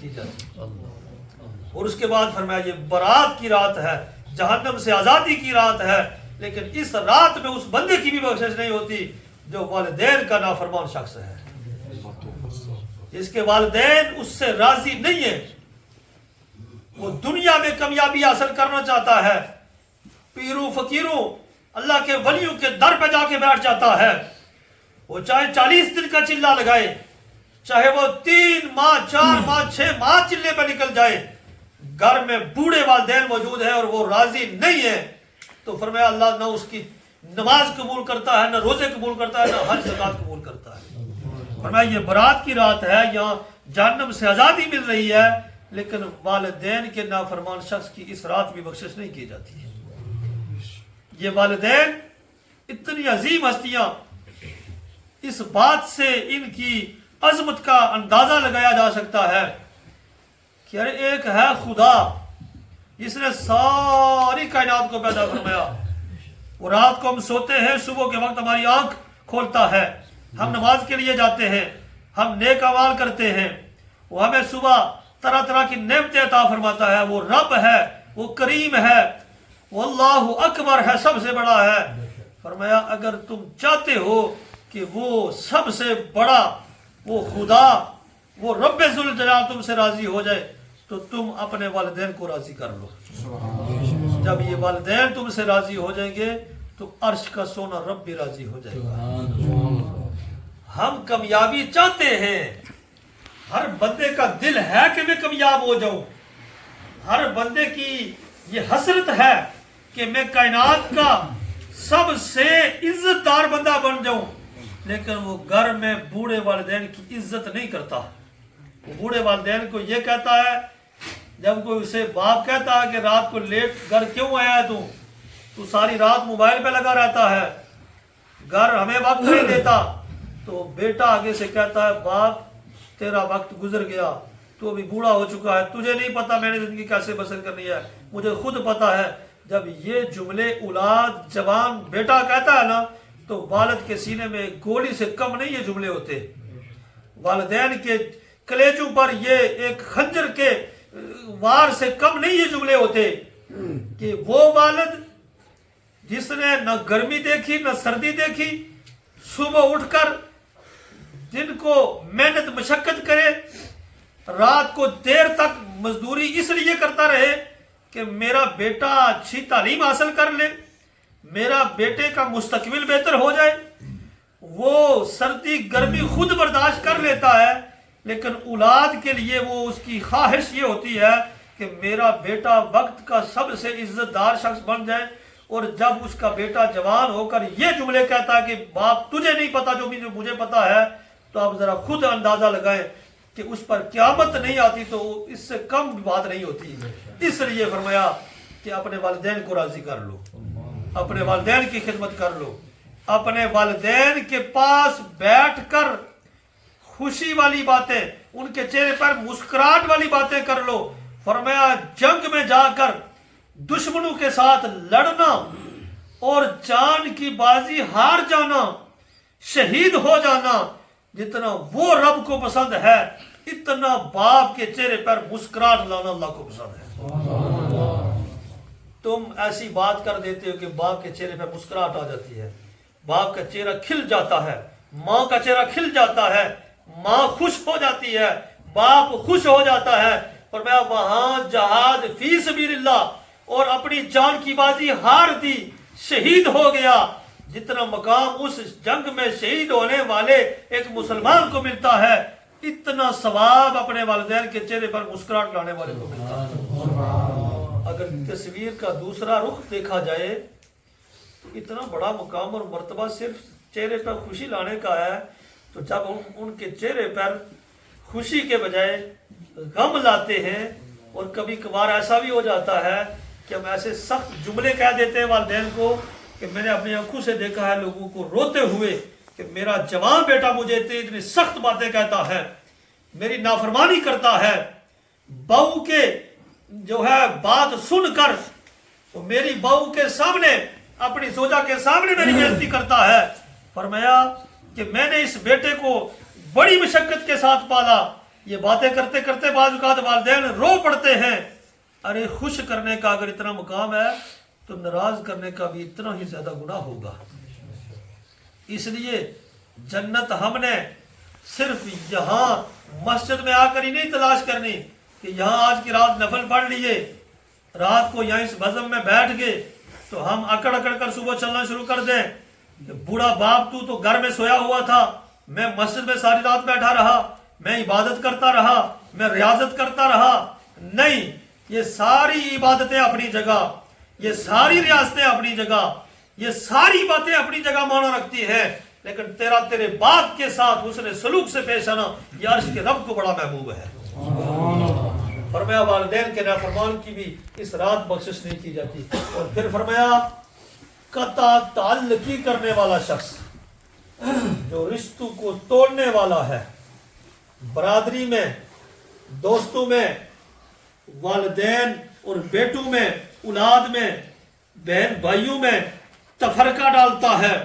کی جاتی، اور اس کے بعد فرمایا یہ برات کی رات ہے، جہنم سے آزادی کی رات ہے، لیکن اس رات میں اس بندے کی بھی بخشش نہیں ہوتی جو والدین کا نافرمان شخص ہے، جس کے والدین اس سے راضی نہیں ہیں، وہ دنیا میں کامیابی حاصل کرنا چاہتا ہے، پیروں فقیروں اللہ کے ولیوں کے در پہ جا کے بیٹھ جاتا ہے، وہ چاہے 40 دن کا چلہ لگائے، چاہے وہ 3 ماہ 4 ماہ 6 ماہ چلے پہ نکل جائے، گھر میں بوڑھے والدین موجود ہیں اور وہ راضی نہیں ہے، تو فرمایا اللہ نہ اس کی نماز قبول کرتا ہے، نہ روزے قبول کرتا ہے، نہ حج زکات قبول کرتا ہے۔ فرمایا یہ برات کی رات ہے، یہاں جہنم سے آزادی مل رہی ہے، لیکن والدین کے نافرمان شخص کی اس رات بھی بخشش نہیں کی جاتی ہے۔ یہ والدین اتنی عظیم ہستیاں، اس بات سے ان کی عظمت کا اندازہ لگایا جا سکتا ہے کہ ایک ہے خدا جس نے ساری کائنات کو پیدا فرمایا، وہ رات کو ہم سوتے ہیں، صبح کے وقت ہماری آنکھ کھولتا ہے، ہم نماز کے لیے جاتے ہیں، ہم نیک اعمال کرتے ہیں، وہ ہمیں صبح طرح طرح کی نعمتیں عطا فرماتا ہے، وہ رب ہے، وہ کریم ہے، وہ اللہ اکبر ہے، سب سے بڑا ہے۔ فرمایا اگر تم چاہتے ہو کہ وہ سب سے بڑا، وہ خدا، وہ رب ذوالجلال تم سے راضی ہو جائے تو تم اپنے والدین کو راضی کر لو۔ جب یہ والدین تم سے راضی ہو جائیں گے تو عرش کا سونا رب بھی راضی ہو جائے گا۔ ہم کامیابی چاہتے ہیں، ہر بندے کا دل ہے کہ میں کامیاب ہو جاؤں، ہر بندے کی یہ حسرت ہے کہ میں کائنات کا سب سے عزت دار بندہ بن جاؤں، لیکن وہ گھر میں بوڑھے والدین کی عزت نہیں کرتا۔ وہ بوڑھے والدین کو یہ کہتا ہے، جب کوئی اسے باپ کہتا ہے کہ رات کو لیٹ گھر کیوں آیا ہے تو ساری رات موبائل پہ لگا رہتا ہے، گھر ہمیں وقت نہیں دیتا، تو بیٹا آگے سے کہتا ہے باپ تیرا وقت گزر گیا، تو ابھی بوڑھا ہو چکا ہے، تجھے نہیں پتا میں نے زندگی کیسے بسر کرنی ہے، مجھے خود پتا ہے۔ جب یہ جملے اولاد جوان بیٹا کہتا ہے نا تو والد کے سینے میں گولی سے کم نہیں یہ جملے ہوتے، والدین کے کلیجوں پر یہ ایک خنجر کے وار سے کم نہیں یہ جملے ہوتے کہ وہ والد جس نے نہ گرمی دیکھی نہ سردی دیکھی، صبح اٹھ کر دن کو محنت مشقت کرے، رات کو دیر تک مزدوری اس لیے کرتا رہے کہ میرا بیٹا اچھی تعلیم حاصل کر لے، میرا بیٹے کا مستقبل بہتر ہو جائے، وہ سردی گرمی خود برداشت کر لیتا ہے، لیکن اولاد کے لیے وہ اس کی خواہش یہ ہوتی ہے کہ میرا بیٹا وقت کا سب سے عزت دار شخص بن جائے، اور جب اس کا بیٹا جوان ہو کر یہ جملے کہتا ہے کہ باپ تجھے نہیں پتا جو مجھے پتا ہے، تو آپ ذرا خود اندازہ لگائیں کہ اس پر قیامت نہیں آتی تو اس سے کم بات نہیں ہوتی۔ اس لیے فرمایا کہ اپنے والدین کو راضی کر لو، اپنے والدین کی خدمت کر لو، اپنے والدین کے پاس بیٹھ کر خوشی والی باتیں، ان کے چہرے پر مسکراہٹ والی باتیں کر لو۔ فرمایا جنگ میں جا کر دشمنوں کے ساتھ لڑنا اور جان کی بازی ہار جانا، شہید ہو جانا، جتنا وہ رب کو پسند ہے اتنا باپ کے چہرے پر مسکراہٹ لانا اللہ کو پسند ہے۔ تم ایسی بات کر دیتے ہو کہ باپ کے چہرے پر مسکراہٹ آ جاتی ہے، باپ کا چہرہ کھل جاتا ہے، ماں کا چہرہ کھل جاتا ہے، ماں خوش ہو جاتی ہے، باپ خوش ہو جاتا ہے، اور میں وہاں جہاد فی سبیل اللہ اور اپنی جان کی بازی ہار دی، شہید ہو گیا، جتنا مقام اس جنگ میں شہید ہونے والے ایک مسلمان کو ملتا ہے اتنا ثواب اپنے والدین کے چہرے پر مسکراہٹ لانے والے کو ملتا ہے۔ اگر تصویر کا دوسرا رخ دیکھا جائے تو اتنا بڑا مقام اور مرتبہ صرف چہرے پر خوشی لانے کا ہے، تو جب ان کے چہرے پر خوشی کے بجائے غم لاتے ہیں، اور کبھی کبھار ایسا بھی ہو جاتا ہے کہ ہم ایسے سخت جملے کہہ دیتے ہیں والدین کو کہ میں نے اپنی آنکھوں سے دیکھا ہے لوگوں کو روتے ہوئے کہ میرا جوان بیٹا مجھے اتنی سخت باتیں کہتا ہے، میری نافرمانی کرتا ہے، بہو کے جو ہے بات سن کر وہ میری بہو کے سامنے، اپنی زوجہ کے سامنے میری بےزتی کرتا ہے۔ فرمایا کہ میں نے اس بیٹے کو بڑی مشقت کے ساتھ پالا، یہ باتیں کرتے کرتے بعض اوقات والدین رو پڑتے ہیں. ارے خوش کرنے کا اگر اتنا مقام ہے تو ناراض کرنے کا بھی اتنا ہی زیادہ گناہ ہوگا. اس لیے جنت ہم نے صرف یہاں مسجد میں آ کر ہی نہیں تلاش کرنی کہ یہاں آج کی رات نفل پڑھ لیے, رات کو یہاں اس بزم میں بیٹھ گئے تو ہم اکڑ اکڑ کر صبح چلنا شروع کر دیں. بوڑھا باپ تو گھر میں سویا ہوا تھا, میں مسجد میں ساری رات بیٹھا رہا, میں عبادت کرتا رہا, میں ریاضت کرتا رہا. نہیں, یہ ساری عبادتیں اپنی جگہ, یہ ساری ریاضتیں اپنی جگہ, یہ ساری باتیں اپنی جگہ معنی رکھتی ہیں, لیکن تیرے باپ کے ساتھ حسن سلوک سے پیش آنا یہ عرش کے رب کو بڑا محبوب ہے. فرمایا والدین کے نافرمان کی بھی اس رات بخشش نہیں کی جاتی. اور پھر فرمایا قطع تعلقی کرنے والا شخص جو رشتوں کو توڑنے والا ہے, برادری میں, دوستوں میں, والدین اور بیٹوں میں, اولاد میں, بہن بھائیوں میں تفرقہ ڈالتا ہے,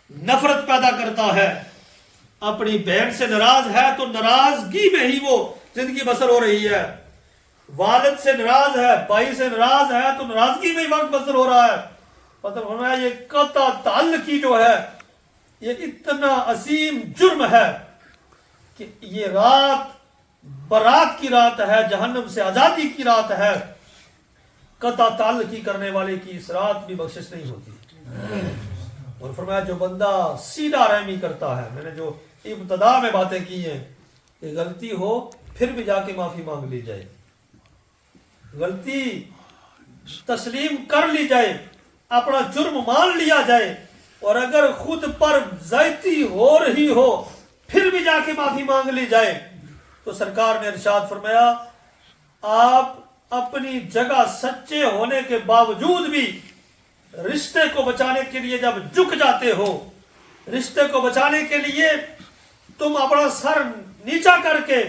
نفرت پیدا کرتا ہے. اپنی بہن سے ناراض ہے تو ناراضگی میں ہی وہ زندگی بسر ہو رہی ہے. والد سے ناراض ہے, بھائی سے ناراض ہے تو ناراضگی میں ہی وقت بسر ہو رہا ہے. مطلب ہمارا یہ قطع تعلقی جو ہے یہ اتنا عظیم جرم ہے کہ یہ رات برات کی رات ہے, جہنم سے آزادی کی رات ہے. قطع تعلقی کرنے والے کی اس رات بھی بخشش نہیں ہوتی. اور فرمایا جو بندہ سیدھا رحمی کرتا ہے, میں نے جو ابتدا میں باتیں کی ہیں کہ غلطی ہو پھر بھی جا کے معافی مانگ لی جائے, غلطی تسلیم کر لی جائے, اپنا جرم مان لیا جائے, اور اگر خود پر زیادتی ہو رہی ہو پھر بھی جا کے معافی مانگ لی جائے. تو سرکار نے ارشاد فرمایا آپ اپنی جگہ سچے ہونے کے باوجود بھی رشتے کو بچانے کے لیے جب جھک جاتے ہو, رشتے کو بچانے کے لیے تم اپنا سر نیچا کر کے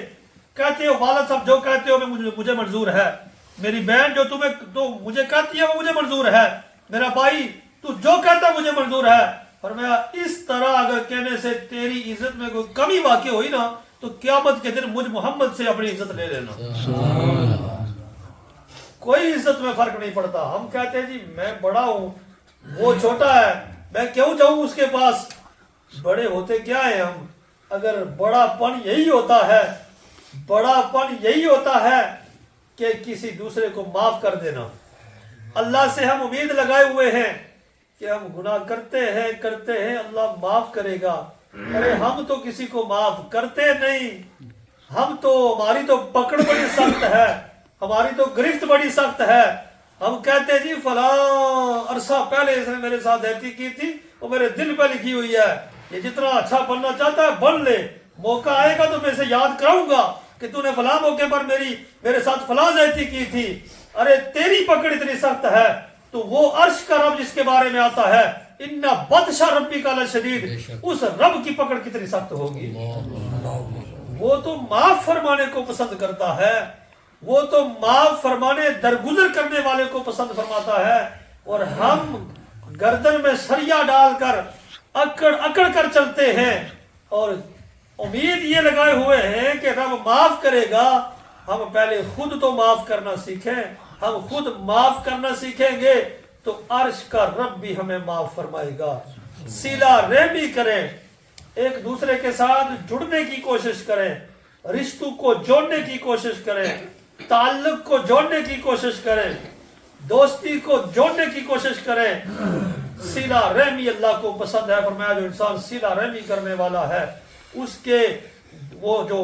کہتے ہو والد صاحب جو کہتے ہو مجھے منظور ہے, میری بہن جو تمہیں تو مجھے کہتی ہے وہ مجھے منظور ہے, میرا بھائی تو جو کہتا ہے مجھے منظور ہے. فرمایا اس طرح اگر کہنے سے تیری عزت میں کوئی کمی واقع ہوئی نا تو قیامت کے دن مجھ محمد سے اپنی عزت لے لینا. کوئی عزت میں فرق نہیں پڑتا. ہم کہتے ہیں جی میں بڑا ہوں وہ چھوٹا ہے, میں کیوں جاؤں اس کے پاس. بڑے ہوتے کیا ہیں ہم, اگر بڑا پن یہی ہوتا ہے, بڑا پن یہی ہوتا ہے کہ کسی دوسرے کو معاف کر دینا. اللہ سے ہم امید لگائے ہوئے ہیں کہ ہم گناہ کرتے ہیں اللہ معاف کرے گا. ارے ہم تو کسی کو معاف کرتے نہیں, ہم تو ہماری تو پکڑ بڑی سخت ہے, ہماری تو گرفت بڑی سخت ہے. ہم کہتے جی فلاں عرصہ پہلے اس نے میرے ساتھ ایسی کی تھی, وہ میرے دل پہ لکھی ہوئی ہے, یہ جتنا اچھا بننا چاہتا ہے بن لے, موقع آئے گا تو میں اسے یاد کراؤں گا کہ تو نے فلاں موقع پر میرے ساتھ فلاں زیادتی کی تھی. ارے تیری پکڑ اتنی سخت ہے تو وہ عرش کا رب جس کے بارے میں آتا ہے ان بدشا ربی کا لشدید, اس رب کی پکڑ کتنی سخت ہوگی. وہ تو معاف فرمانے کو پسند کرتا ہے, وہ تو معاف فرمانے درگزر کرنے والے کو پسند فرماتا ہے. اور ہم گردن میں سریا ڈال کر اکڑ کر چلتے ہیں اور امید یہ لگائے ہوئے ہیں کہ رب معاف کرے گا. ہم پہلے خود تو معاف کرنا سیکھیں, ہم خود معاف کرنا سیکھیں گے تو عرش کا رب بھی ہمیں معاف فرمائے گا. صلہ رحمی کریں, ایک دوسرے کے ساتھ جڑنے کی کوشش کریں, رشتوں کو جوڑنے کی کوشش کریں, تعلق کو جوڑنے کی کوشش کریں, دوستی کو جوڑنے کی کوشش کریں. صلہ رحمی اللہ کو پسند ہے. فرمایا جو انسان صلہ رحمی کرنے والا ہے اس کے وہ جو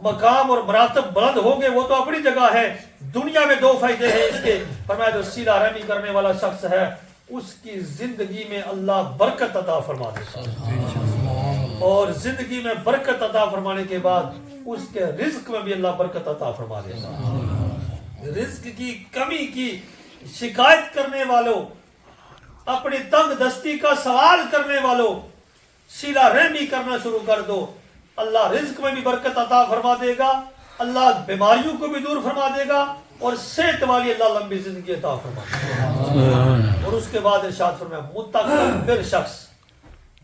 مقام اور مراتب بلند ہوں گے وہ تو اپنی جگہ ہے. دنیا میں دو فائدے ہیں اس کے. فرمایا جو صلہ رحمی کرنے والا شخص ہے اس کی زندگی میں اللہ برکت عطا فرما دیتا ہے, اور زندگی میں برکت عطا فرمانے کے بعد اس کے رزق میں بھی اللہ برکت عطا فرما دیتا ہے. رزق کی کمی کی شکایت کرنے والوں, اپنی تنگ دستی کا سوال کرنے والوں, صلہ رحمی کرنا شروع کر دو. اللہ رزق میں بھی برکت عطا فرما دے گا, اللہ بیماریوں کو بھی دور فرما دے گا, اور صحت والی اللہ لمبی زندگی عطا فرما دے گا. اور اس کے بعد ارشاد فرمایا متکبر شخص,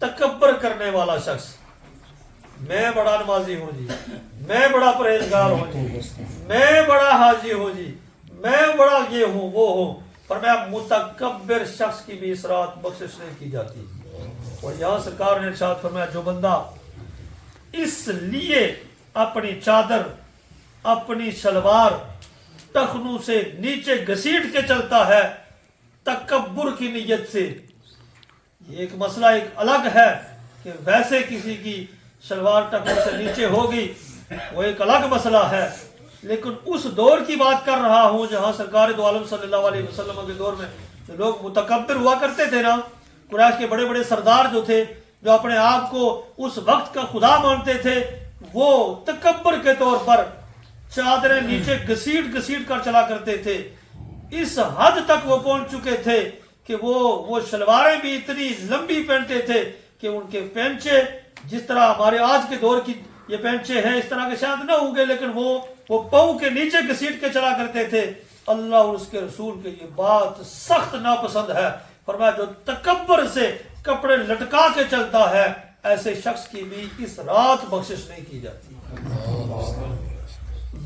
تکبر کرنے والا شخص, میں بڑا نمازی ہوں جی، میں بڑا پرہیزگار ہوں جی، میں بڑا حاجی ہوں جی، میں بڑا یہ ہوں وہ ہوں، فرمایا متکبر شخص کی بھی اس رات بخشش نہیں کی جاتی۔ اور یہاں سرکار نے ارشاد فرمایا جو بندہ اس لیے اپنی چادر اپنی شلوار ٹخنوں سے نیچے گھسیٹ کے چلتا ہے تکبر کی نیت سے، یہ ایک مسئلہ ایک الگ ہے کہ ویسے کسی کی شلوار ٹخنوں سے نیچے ہوگی، وہ ایک الگ مسئلہ ہے، لیکن اس دور کی بات کر رہا ہوں جہاں سرکار دو عالم صلی اللہ علیہ وسلم کے دور میں جو لوگ متکبر ہوا کرتے تھے نا، قریش کے بڑے بڑے سردار جو تھے، جو اپنے آپ کو اس وقت کا خدا مانتے تھے، وہ تکبر کے طور پر چادریں نیچے گھسیٹ گھسیٹ کر چلا کرتے تھے۔ اس حد تک وہ پہنچ چکے تھے کہ وہ شلواریں بھی اتنی لمبی پہنتے تھے کہ ان کے پینچے جس طرح ہمارے آج کے دور کی یہ پینچے ہیں اس طرح کے شاید نہ ہوں گے، لیکن وہ پاؤں کے نیچے گھسیٹ کے چلا کرتے تھے۔ اللہ اور اس کے رسول کے یہ بات سخت ناپسند ہے، فرمایا جو تکبر سے کپڑے لٹکا کے چلتا ہے ایسے شخص کی بھی اس رات بخشش نہیں کی جاتی۔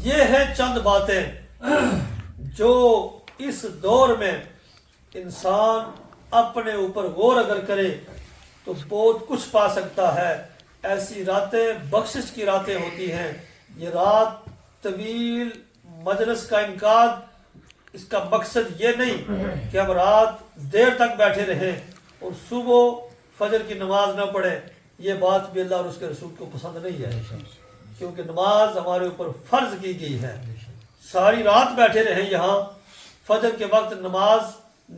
یہ ہے چند باتیں جو اس دور میں انسان اپنے اوپر غور اگر کرے تو بہت کچھ پا سکتا ہے۔ ایسی راتیں بخشش کی راتیں ہوتی ہیں۔ یہ رات طویل مجلس کا انعقاد، اس کا مقصد یہ نہیں کہ ہم رات دیر تک بیٹھے رہیں اور صبح فجر کی نماز نہ پڑھیں، یہ بات بھی اللہ اور اس کے رسول کو پسند نہیں ہے، کیونکہ نماز ہمارے اوپر فرض کی گئی ہے۔ ساری رات بیٹھے رہیں یہاں، فجر کے وقت نماز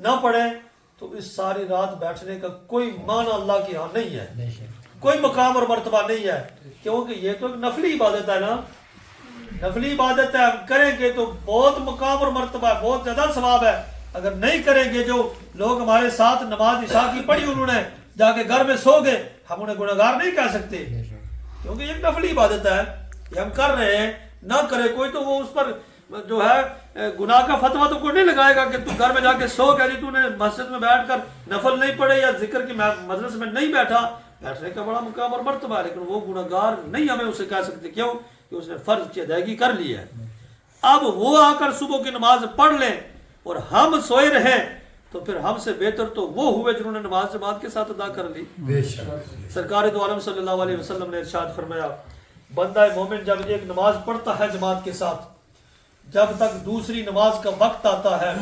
نہ پڑھیں تو اس ساری رات بیٹھنے کا کوئی معنی اللہ کے ہاں نہیں ہے، کوئی مقام اور مرتبہ نہیں ہے، کیونکہ یہ تو ایک نفلی عبادت ہے نا، نفلی عبادت ہے، ہم کریں گے تو بہت مقام اور مرتبہ ہے، بہت زیادہ ثواب ہے۔ اگر نہیں کریں گے، جو لوگ ہمارے ساتھ نماز عشاء کی پڑھی انہوں نے جا کے گھر میں سو گئے، ہم انہیں گنہگار نہیں کہہ سکتے، کیونکہ یہ ایک نفلی عبادت ہے، یہ ہم کر رہے ہیں، نہ کرے کوئی تو وہ اس پر جو ہے گناہ کا فتویٰ تو کوئی نہیں لگائے گا کہ تو گھر میں جا کے سو گیا جی، تو نے مسجد میں بیٹھ کر نفل نہیں پڑھے یا ذکر کی مجلس میں نہیں بیٹھا، بیٹھنے کا بڑا مقام اور مرتبہ ہے، لیکن وہ گنہگار نہیں ہمیں اسے کہہ سکتے، کیوں کہ اس نے فرض کی ادائیگی کر لی ہے۔ اب وہ آ کر صبح کی نماز پڑھ لیں اور ہم سوئے رہیں تو پھر ہم سے بہتر تو وہ ہوئے جنہوں نے نماز جماعت کے ساتھ ادا کر لی۔ سرکار دو عالم صلی اللہ علیہ وسلم نے ارشاد فرمایا بندہ مومن جب ایک نماز پڑھتا ہے جماعت کے ساتھ، جب تک دوسری نماز کا وقت آتا ہے،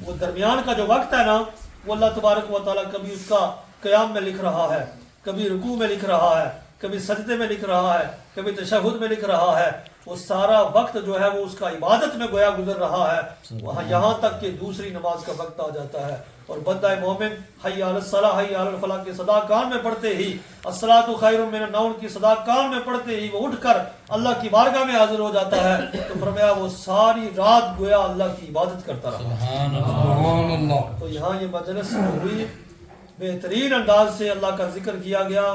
وہ درمیان کا جو وقت ہے نا، وہ اللہ تبارک و تعالیٰ کبھی اس کا قیام میں لکھ رہا ہے، کبھی رکوع میں لکھ رہا ہے، کبھی سجدے میں لکھ رہا ہے، کبھی تشہد میں لکھ رہا ہے، وہ سارا وقت جو ہے وہ اس کا عبادت میں گویا گزر رہا ہے، وہاں یہاں تک کہ دوسری نماز کا وقت آ جاتا ہے، اور بندہ مومن حی علی الصلاۃ حی علی الفلاح کی صدا کان میں پڑھتے ہی، الصلاۃ خیر من النوم کی صدا کان میں پڑھتے ہی وہ اٹھ کر اللہ کی بارگاہ میں حاضر ہو جاتا ہے، تو فرمایا وہ ساری رات گویا اللہ کی عبادت کرتا رہا۔ سبحان اللہ۔ تو یہاں یہ مجلس ہوئی، بہترین انداز سے اللہ کا ذکر کیا گیا،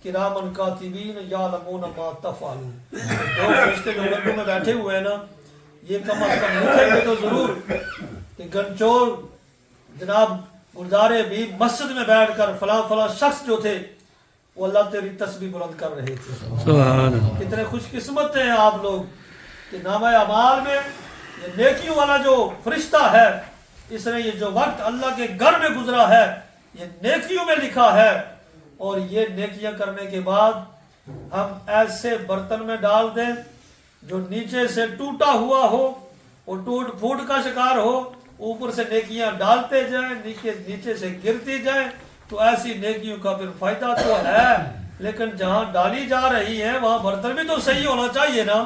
کرامن کاتبین یعلمون ما تفعلون، جو فرشتے جو گنجوں میں بیٹھے ہوئے ہیں نا، یہ کم از کم لکھیں گے تو ضرور کہ گنچور جناب گلزارے بھی مسجد میں بیٹھ کر فلاں فلاں شخص جو تھے وہ اللہ تیری تسبیح بلند کر رہے تھے۔ سبحان اللہ۔ کتنے خوش قسمت ہیں آپ لوگ کہ نامہ اعمال میں یہ نیکیوں والا جو فرشتہ ہے، اس نے یہ جو وقت اللہ کے گھر میں گزرا ہے یہ نیکیوں میں لکھا ہے، اور یہ نیکیاں کرنے کے بعد ہم ایسے برتن میں ڈال دیں جو نیچے سے ٹوٹا ہوا ہو اور ٹوٹ پھوٹ کا شکار ہو، اوپر سے نیکیاں ڈالتے جائیں، نیچے سے گرتی جائیں، تو ایسی نیکیوں کا پھر فائدہ تو ہے، لیکن جہاں ڈالی جا رہی ہے وہاں برتن بھی تو صحیح ہونا چاہیے نا۔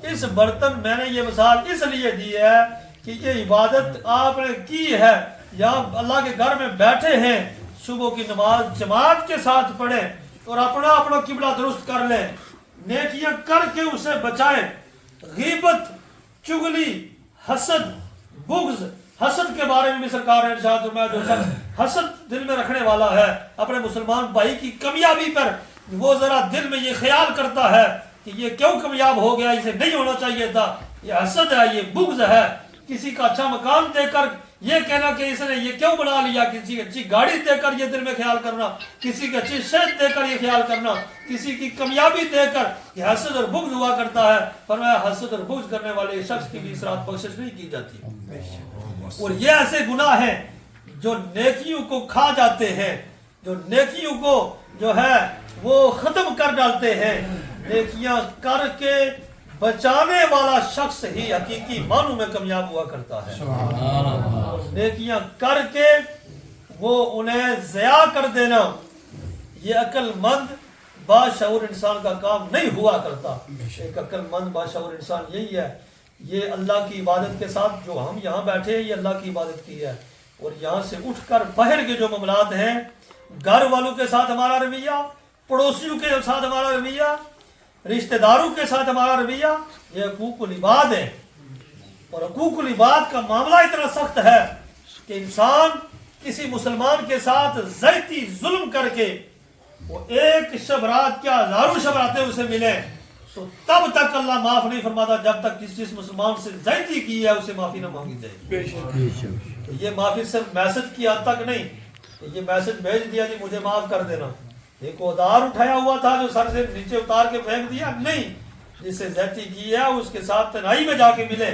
اس برتن میں نے یہ مثال اس لیے دی ہے کہ یہ عبادت آپ نے کی ہے، یا اللہ کے گھر میں بیٹھے ہیں، صبح کی نماز جماعت کے ساتھ پڑھیں اور اپنا قبلہ درست کر لیں، نیکیاں کر کے اسے بچائیں۔ غیبت، چغلی، حسد، بغض، حسد کے بارے میں بھی سرکار نے ارشاد فرمایا جو شخص حسد دل میں رکھنے والا ہے اپنے مسلمان بھائی کی کامیابی پر، وہ ذرا دل میں یہ خیال کرتا ہے کہ یہ کیوں کامیاب ہو گیا، اسے نہیں ہونا چاہیے تھا، یہ حسد ہے، یہ بغض ہے، کسی کا اچھا مقام دے کر یہ کہنا کہ اس نے یہ کیوں بنا لیا، کسی اچھی گاڑی دے کر یہ دل میں خیال کرنا، کسی کی اچھی شہد دے کر یہ خیال کرنا، کسی کی کامیابی دے کر یہ حسد اور بغض ہوا کرتا ہے۔ فرمایا حسد اور بغض کرنے والے شخص کی بھی اس رات بخشش نہیں کی جاتی۔ اور یہ ایسے گناہ ہیں جو نیکیوں کو کھا جاتے ہیں، جو نیکیوں کو جو ہے وہ ختم کر ڈالتے ہیں۔ نیکیاں کر کے بچانے والا شخص ہی حقیقی معنوں میں کامیاب ہوا کرتا ہے۔ نیکیاں کر کے وہ انہیں ضیاع کر دینا یہ عقل مند باشعور انسان کا کام نہیں ہوا کرتا۔ ایک عقل مند باشعور انسان یہی ہے، یہ اللہ کی عبادت کے ساتھ جو ہم یہاں بیٹھے ہیں یہ اللہ کی عبادت کی ہے، اور یہاں سے اٹھ کر باہر کے جو معاملات ہیں، گھر والوں کے ساتھ ہمارا رویہ، پڑوسیوں کے ساتھ ہمارا رویہ، رشتہ داروں کے ساتھ ہمارا رویہ، یہ حقوق العباد ہے۔ اور حقوق العباد کا معاملہ اتنا سخت ہے کہ انسان کسی مسلمان کے ساتھ زیادتی ظلم کر کے وہ ایک شب رات کیا ہزاروں شب راتیں اسے ملے تو تب تک اللہ معاف نہیں فرماتا جب تک جس مسلمان سے زیادتی کی ہے اسے معافی نہ مانگی جائے۔ تو یہ معافی صرف میسج کی حد تک نہیں کہ یہ میسج بھیج دیا جی مجھے معاف کر دینا، ایک ادار اٹھایا ہوا تھا جو سر سے نیچے اتار کے پھینک دیا، نہیں، جس سے زیادتی کی ہے اس کے ساتھ تنہائی میں جا کے ملے،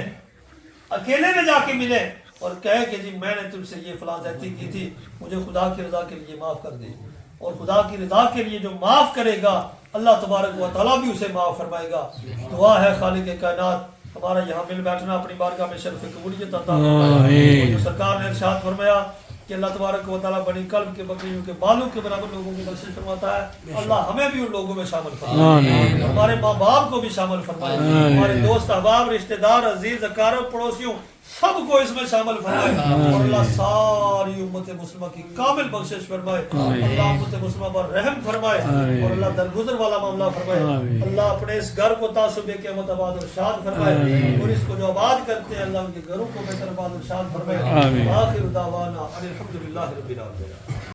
اکیلے میں جا کے ملے اور کہے کہ جی میں نے تم سے یہ فلاں زیادتی کی تھی، مجھے خدا کی رضا کے لیے معاف کر دے۔ اور خدا کی رضا کے لیے جو معاف کرے گا اللہ تبارک و تعالیٰ بھی اسے معاف فرمائے گا۔ دعا ہے خالق کائنات ہمارا یہاں مل بیٹھنا اپنی بارگاہ میں شرف قبولیت عطا فرمائے۔ سرکار نے ارشاد فرمایا کہ اللہ تبارک و تعالیٰ بنی قلب کے بکریوں کے بالوں کے برابر لوگوں کی بخشش فرماتا ہے۔ اللہ ہمیں بھی ان لوگوں میں شامل فرمائے، ہمارے ماں باپ کو بھی شامل فرمائے، ہمارے دوست احباب رشتہ دار عزیز اقارب پڑوسیوں سب کو اس میں شامل فرمائے، اور اللہ ساری امت مسلمہ کی کامل بخشش فرمائے، اللہ امت مسلمہ پر رحم فرمائے، اور اللہ درگزر والا معاملہ فرمائے۔ اللہ اپنے اس گھر کو تعصب قیامت آباد اور شاد فرمائے، اور اس کو جو آباد کرتے ہیں اللہ ان کے گھروں کو بہتر آباد اور شاد فرمائے۔ آخر دعوانا الحمدللہ رب العالمین۔